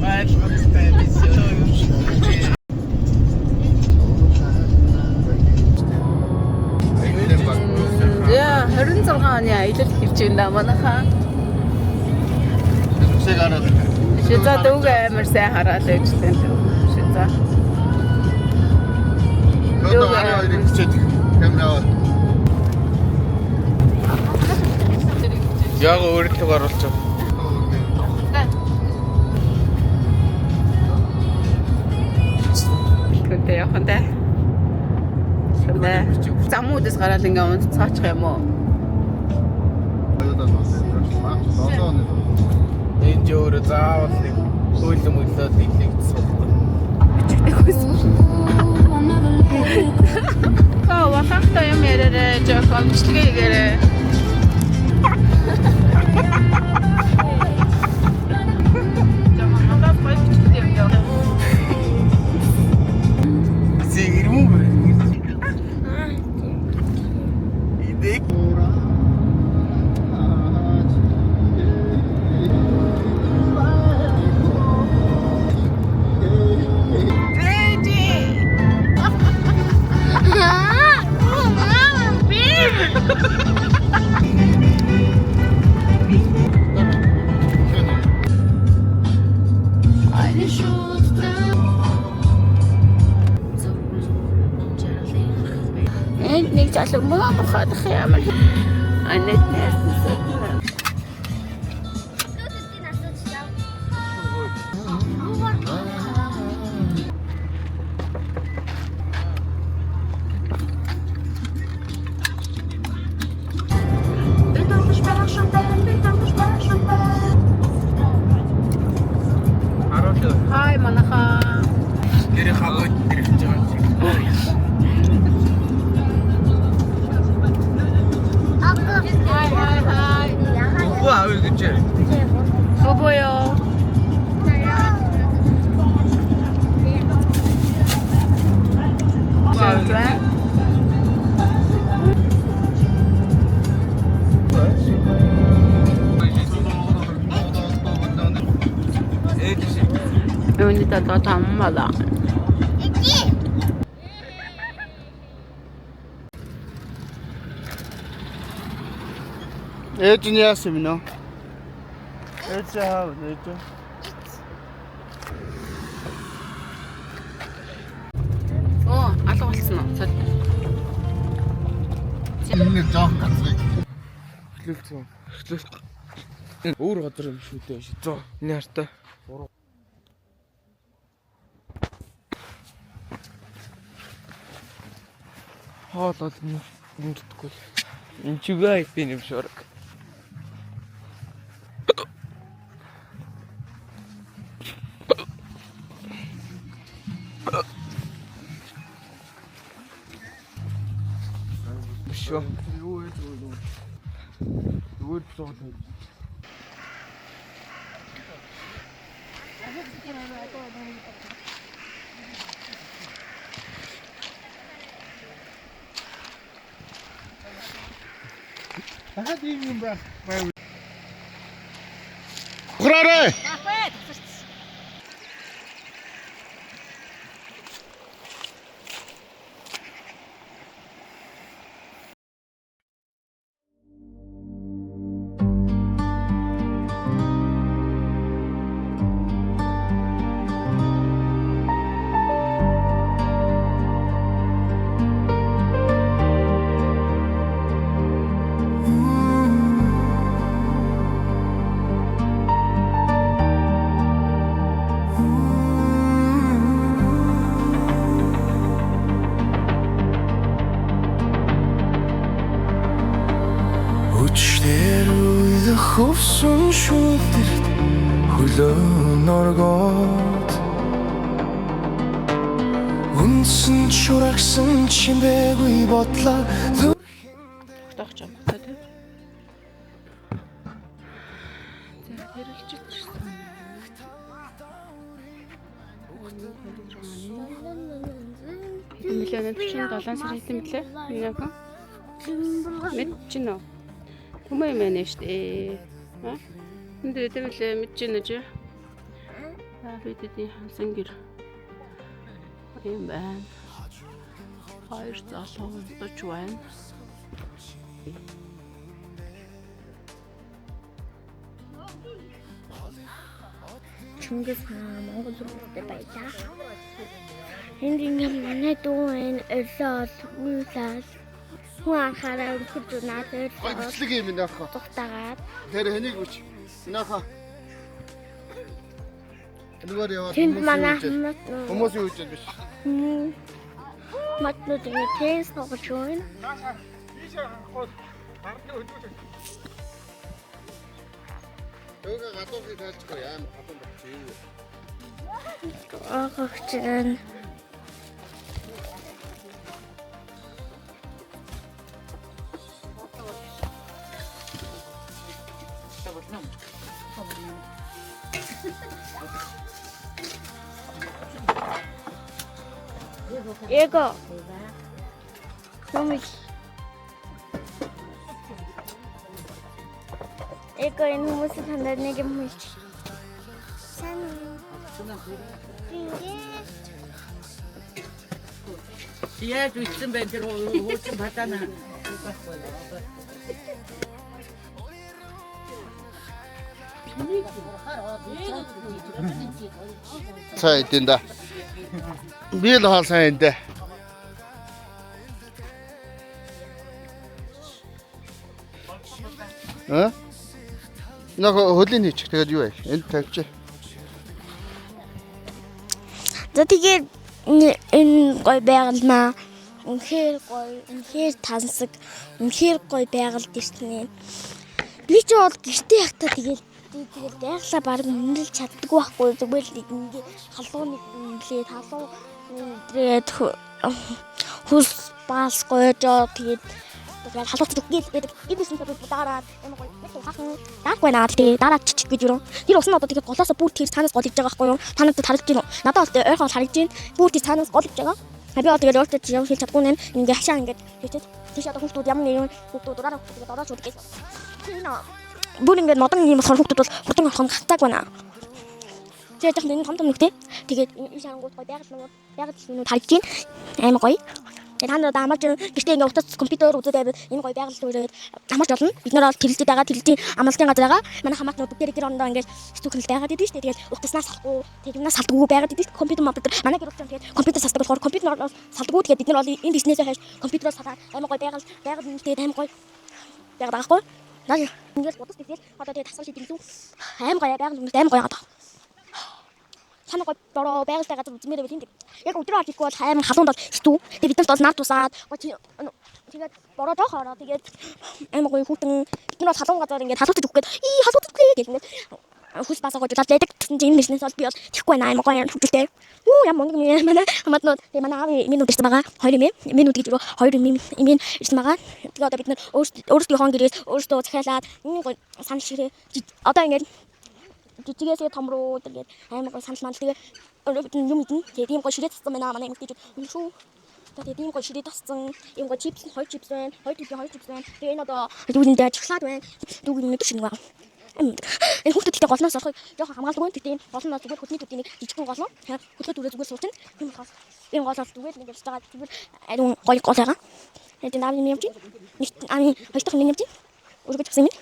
Яа, 26 оны аялал хийж байна манайхаа. Шиза дүүг амар сайн хараад байж тань. Шиза. Дүүг амар хичээд камера аваад. Яг өөрөлдөг оруулж байгаа. Тэ яхан тэ. Тэ. Замуудаас гараад ингээ унцаачих юм уу? Энэ жөөр заавал нэг хөлөм мөлөөд иглэх суулдаг. Бичдэг байсан. Хаа вахахта юм ярэ жоо комчлэгээ гэрэ. Нэг залуу муу бохадах юм. Анет нэрсэн. Хай манаха. Гэрээ хагад ирэх жаа. Wow, good job. Boboyo. Ini tato tamala. Ээж нь яасан юм нөө? Ээж аав ээж. Оо, алга болсон уу? Энэ жоох ганцыг. Эхлүүлсэн. Энэ өөр газар юм шүү дээ. Зөө. Энэ хартай. Хоолол нүрдэхгүй. Энэ чигээ би юм шорог. Що? Грарэ! Хөвсөн шүлдэрт хөлөө норгоод үнсэн чурагсан чимээгүй бодлоо тогтоох юм тийм хэрэлж ирсэн миллион 47 сар хэдэн блэ яг мэдчихнэ Хүмүүс юм байна штэ. Энд дэвлээ мэдчихнэ ч. Бидний хансан гэр юм байна. Хоёр залуу унтаж байна. Чингис хаан Монгол улсад байлаа. Энд ингээл манай дүү энэ өрсөөл үйлээс хүн анхаараа өрхөж надад Гайхалтай юм энэ ахаа. цухтагаад Тэр хэнийг үуч. Энэ ахаа. Энэгээр яваад тэнд манай хүмүүс юу гэж биш. матнууд ингэ тээс сууж байна. Төгөө гадуурхыг тайлцгүй яам хатан болчих. Агагчэн Эго. Номик. Эго энэ хүмүүсийн хандаад нэг юм хэлж. Сайн. Яаж үтсэн бэ тэр хуучин батана. Цай дэнда. Би л хаал сайн дэ. Нөх хөлийн хийчих. Тэгээд юу вэ? Энд тавьчих. За тэгээд энэ гой байгалмаа. Үнэхээр гоё, үнэхээр тансаг, үнэхээр гоё байгальд ирсэн. Би ч бол гэртээ явахдаа тэгээд байгалаа баг үнэлж чаддаггүй байхгүй зүгээр л ингээ халууныг үнэлээ халуун тэгээд хүс баас гоёжоо тэгээд халууц зүггээл байдаг эдгсэн бодоод дараад юм гоё нэг хахан даагүй наа тэгээд дараа чичиг гэж юу тэр усан одоо тэгээд голоосоо бүр тэр цаанаас гол иж байгаа байхгүй юу та надад харагдаж байна уу надад бол ойрхон харагдаж байна бүр тэр цаанаас гол иж байгаа би одоо тэгээд өөртөө чи явж хэлж чадгүй нэ ингээ хашаа ингээ хийчихээд тийш одоо хүмүүс ямар нэгэн хүмүүс дураараа тэгээд орооч үдгээс тийм бүр ингээд модон юм болохоор хүмүүс бол хурдан орох нь хатааг байна. Тэгээд яг энэ том нөхтэй тэгээд энэ шарангууд гоё байгаль юмуд харагдаж байна. Амар гоё. Тэгээд та нараа амарч гэртээ ингээд утас компьютер үзээд байвал энэ гоё байгаль төрөөд амарч болно. Бид нар бол тэрэлдэж байгаа тэрэлтийн амралтын газар байгаа. Манай хамаатнууд бүгд тэр орондоо ингээд стүүхнэл байгаад идэв шүү дээ. Тэгээд утаснаас салахгүй тэрнээс салдаггүй байгаад идэв. Компьютер модер манай гэр учраас тэгээд компьютер салдаг болохоор компьютер салдаггүй тэгээд бид нар бол энэ бизнесээ хайж компьютероор салаад амар гоё байгаль тэгээд амар гоё байгаад байгаа хгүй. Наа ингээд бодож тэгээд одоо тэгээд тасгал шийдэх юм. Аим гоё байгаль хүмүүс аим гоё гадаг. Санаа гоё бороо байгальтай газар үзмээр байв тийм. Яг өдрөө хатихгүй бол аим халуунд бол хитүү. Тэгээд бид нарт бол нар тусаад тэгээд бороо жоохороо тэгээд аим гоё хүүтэн бид нар бол халуун газар ингээд халуутаж өгөх гээд халуутаж гээд ингээд хүс басаа гож лаад байдаг. Тэгсэн чинь энэ бизнес бол би бол тэхгүй байна аим гоё хөвгөлтэй. Ямар монгол юм манай хамаатнууд тэгээд манай аав минь үдэрсэн байгаа. 2 юм. Минь үдгэж өрөө 2 юм ирсэн байгаа. Тэгээд одоо бид нар өөрсдийнхөө гэрээс өөрсдөө захиалаад энэ гоё санал ширээ одоо ингээд жижигээс том руу тэгээд аим гоё санал мал тэгээд юм идэн тэгээд ийм гоё ширээ тассан байна манай эмэгтэйчүүд шүү. Тэгээд ийм гоё ширээ тассан ийм гоё чипс 2 чипс байна. 2 чипс байна. Тэгээд энэ одоо дүүгэндээ ажиглаад байна. Дүүгийн өдөр шинэ байгаа. Энэ хүүхдүүдтэй голноос орохыг жоохон хамгаалдаг байна. Тэгтээ энэ гол нь зүгээр хөдний төдийн жижигхэн гол нь хөдлөө дүрээ зүгээр суучна. Тийм болохоос энэ гол бол зүгээр нэг явж байгаа зүгээр ариун гоё гол байгаа. Тэгээд энэ аавны юм чинь нэг аавны хоёр дахь нэг юм чинь өргөж авсан юм.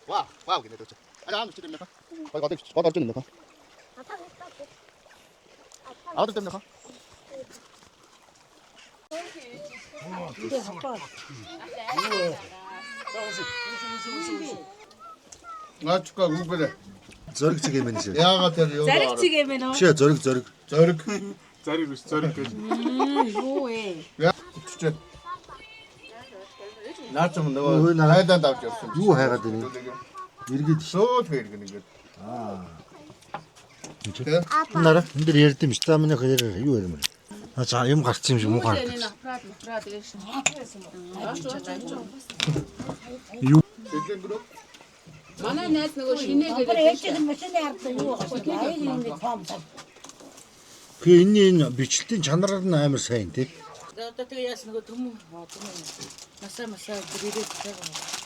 Вау гэнэ дөөч. Араам ч юм нөхө. Гол орж ирнэ нөхө. Аудад юм нөхө. Наачка гүгэл. Зориг цэг юм шиг. Яагаад тэр юу? Зариг цэг юм байна уу? Шээ зориг. Зариг биш зориг гэж. Юу вэ? Яа. Наач юм нөгөө хайдаанд авч явсан. Юу хайгаад байна? Иргэд Шууд хэрэг нэгээд. Нара энэ дэр ярьд юм стаминых яраа юу юм бэ? За юм гарцсан юм шиг муу гардаг. Юу? Манай найз нөгөө шинээгээд Тэгээ энэ бичлэлтийн чанараар нь амар сайн тий. одоо тэгээ яас нөгөө төмөн масаа бүрээд байгаа.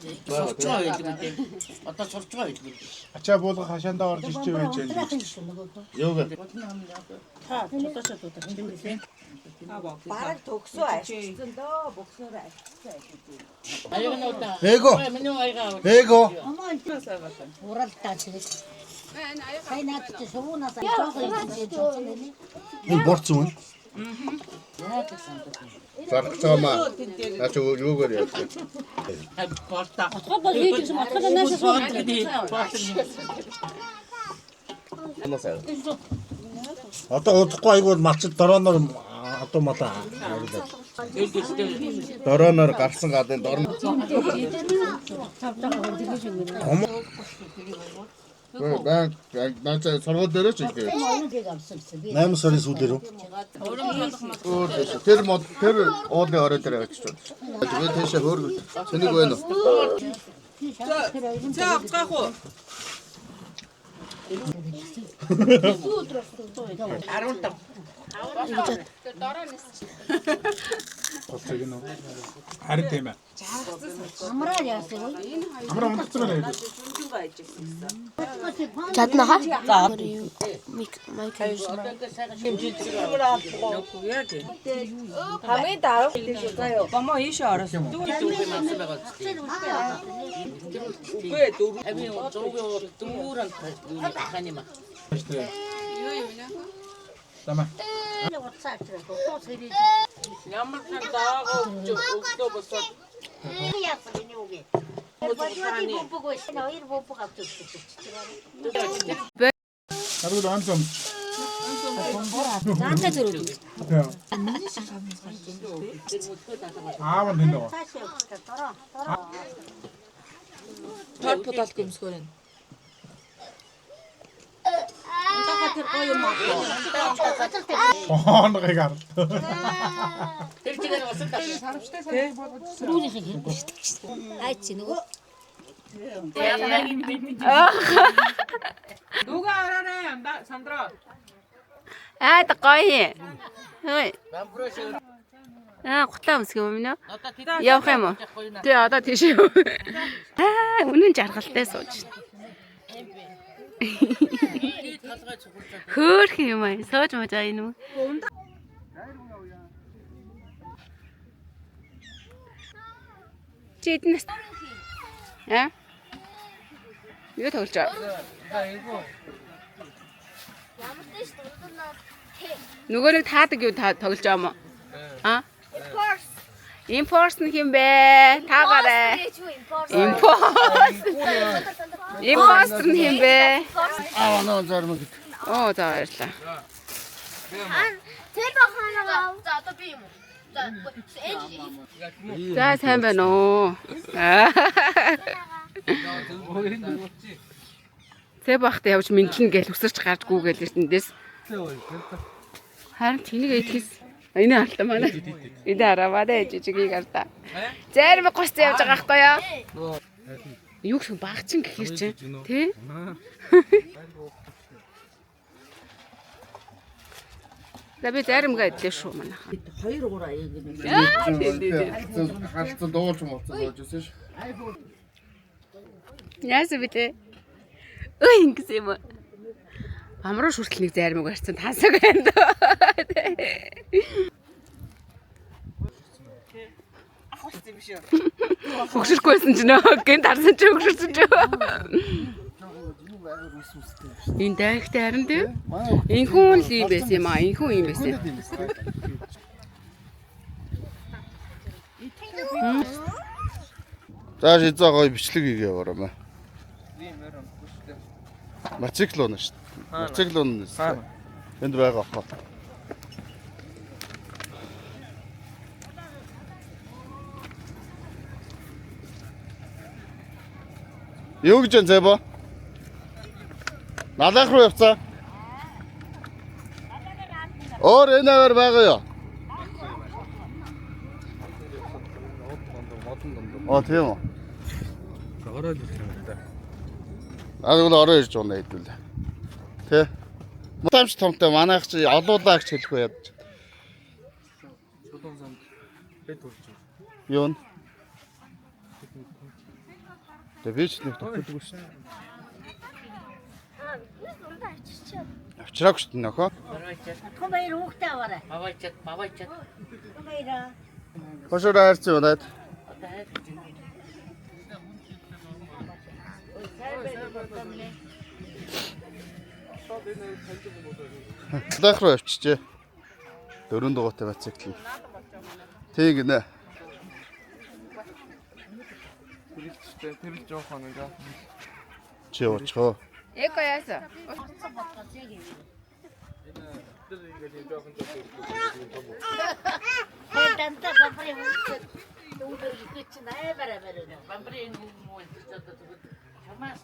сурч байгаа байдаг үү? Одоо сурч байгаа байдаг үү? Ачаа буулга хашаандаа орж ирж байж байна. Юу гэ? Та цолоочод удаа юм билээ. Бараг төгсөө ашигсан дөө бөксөөр ашигсан. Аягануудаа. Эго. Миний аягаа. Эго. Уралдаа тэгээд. Сайн надад шуунаас жоох юм чинь. Энэ борц юм. Яа гэсэн бэ? Зарцаамаа. Ачаа юугаар яа. Болта. Хобол хийж юм атгал наашаа суугаад. Одоо удахгүй айгуул малчд дорооноор одоо мала. Дорооноор гарсан гадын дорн. Наач сургууль дээрээ ч ихээ. 8 сарын сүүлээр үү? Тэр уулын орой дээр авчиж байна. Тэгээд тийшээ хөөргөв. Тэнийг байна уу? За авцгаах уу? 15. Болцог нь. Харин тийм ээ. Амраа яасан вэ? Амар унтцсан байна. Чаднаха? Хамгийн дараа заяа. Бамаа ийшээ ороос. Дүүрээ масан байгаа зү. Үгүй дүүр. Ави дүүрэн хань юм. Тамаа. Ямар ч даага өглөө босоод Харин онцом. Наанта зөрүүд. Аав нь нөө. Тор подол гэмсгөр энэ. Унтаха тэр гоё юм аа. Хооныг гар. тэр чигээр босоод Сөрүүнийхийг хийх. Ай чи нөгөө. 누가 알아래? 나 산드라. Аа гоё. Хөөе. Гутлаа өмсгөө юм нөө. Явах юм уу? Тий одоо тийш юу. Үнэн жаргалтай сууж. Хөөх юм аа. Сууж маж аа энэ үү? Чиднэс. Юу тоглож байгаа? Нөгөө нэг таадаг юу тоглож байгаа юм уу? Enforce нь хэм бэ? Таагаарай. Enforce нь хэм бэ? Нөө зармаг. Оо за баярлаа. Тэр баханаа. За одоо би юм уу? За сайн байна уу? Тэ бахта явж мэдлэн гээл өсөрч гарч гүүгээл эртэндээс. Харин тэнийг итгэс. Энэ хальта манай. Энэ араваа жижигийг харта. Зарим гоц явж байгаа байхгүй яа? Юу гэх багчин гэхэр чи тий? Лаби заримгаа идлээ шүү манайхаа. 2-3 аяг юм. Халтсан дуулж молцсон сууж байсан ш. Яасан бэ те? Ой ингэс юм. Амруу шүртэл нэг заримг барьсан тансаг байна дөө. ахуулсан юм шүү. Өгшөрхгүйсэн ч нөө гэнт харсан ч өгшөрсөн ч. Энэ дайгтай харин тий? Инхүүн л юм байсан юм аа. Инхүүн юм байсан. За шизаа гоё бичлэг хийгээ яваарай. Мотоцикл унаа шүү дээ. Мотоцикл унаа. Энд байгаа хаа. Юу гэж энэ зэбо? Налах руу явцаа. Өөр энэгээр байгаа юу? Тийм үү? Ороод ирэх юм да. Агуул ороо ирж байна хэдүүлээ. Тэ? Мутамч томтой манайх чи олуулаа гэж хэлэхгүй яд. Чулуун зам хэд үрж. Юу н? Тэгээ би ч нэг тохиолдгүй шүү дээ. Авчраагүй шүү дээ нөхөө. Том баяр хүүхдээ аваарай. Бавайчаад. Том баяраа. Хошоо хайрцсан удаад. Дахь руу авчижээ. 4 дугуйтай мотоцикл. Тэг гинэ. Тэр л жоохон нэг. Чи уучгаа. Эко яасан. Танта бамбрын хүүхдээ дүүрээ ихэж чинь аймараа барина. Бамбрын муу чад чамаас.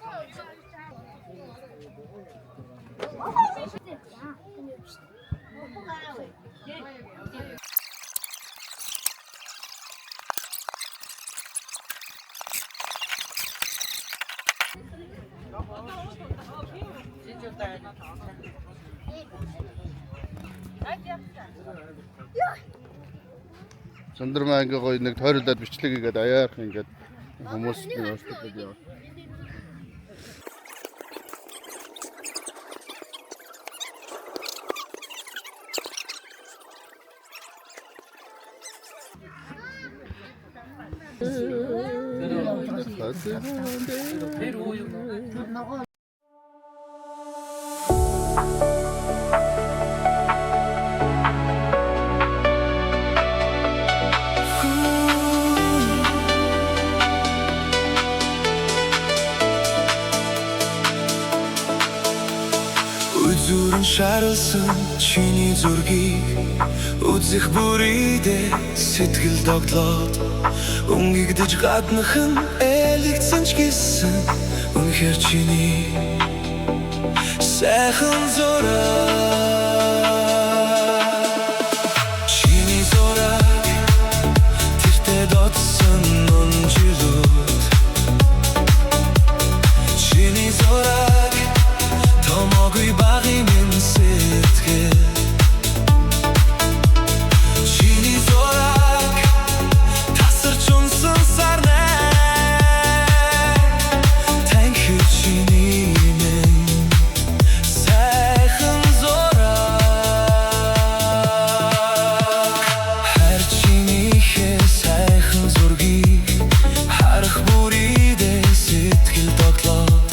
Чандрмаа ингээ гоё нэг тойролдоод бичлэг хийгээд аяарх ингээд хүмүүс нэг уушлаад яа. Үзүүрэн шаралсан чиний зургийг үзэх бүрийдээ сэтгэл догтлоод өнгөгдөж гаднах нь элэгцэн ч гэсэн үнэхээр чиний сайхан зураг чиний зураг тэртээ дотсон өнжилүүд чиний зураг томоогүй багын минь сэтгэл чиний зураг тасарч унсан сарнай танхив чиний минь сайхан зураг хар чинийхээ сайхан зургийг харах бүрийдээ сэтгэл доглоод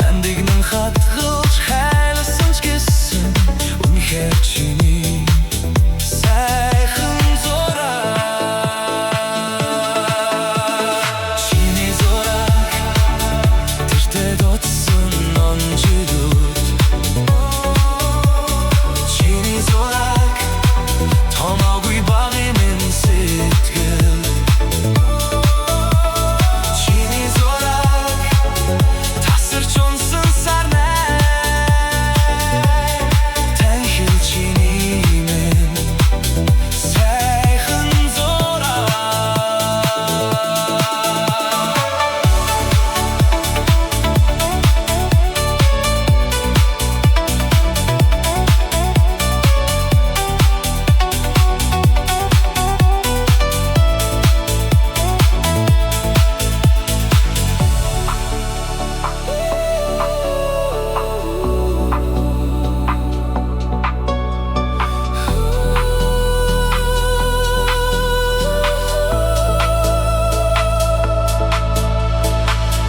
нандигнан хатгалж хайлсан ч гэсэн үнэхээр чиний сайхан зураг чиний зураг тэртээ дотсон онжилүүд чиний зураг томоогүй багын минь сэтгэл чиний зураг тасарч унсан сарнай танхил чиний минь сайхан зураг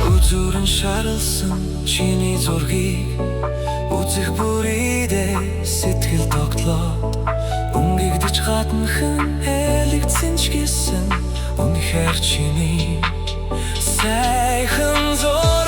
Үзүүрэн шаралсан чиний зургийг үзэх бүрийдээ сэтгэл догтлоод өнгөгдөж гаднах нь элэгцэн ч гэсэн үнэхээр чиний сайхан зураг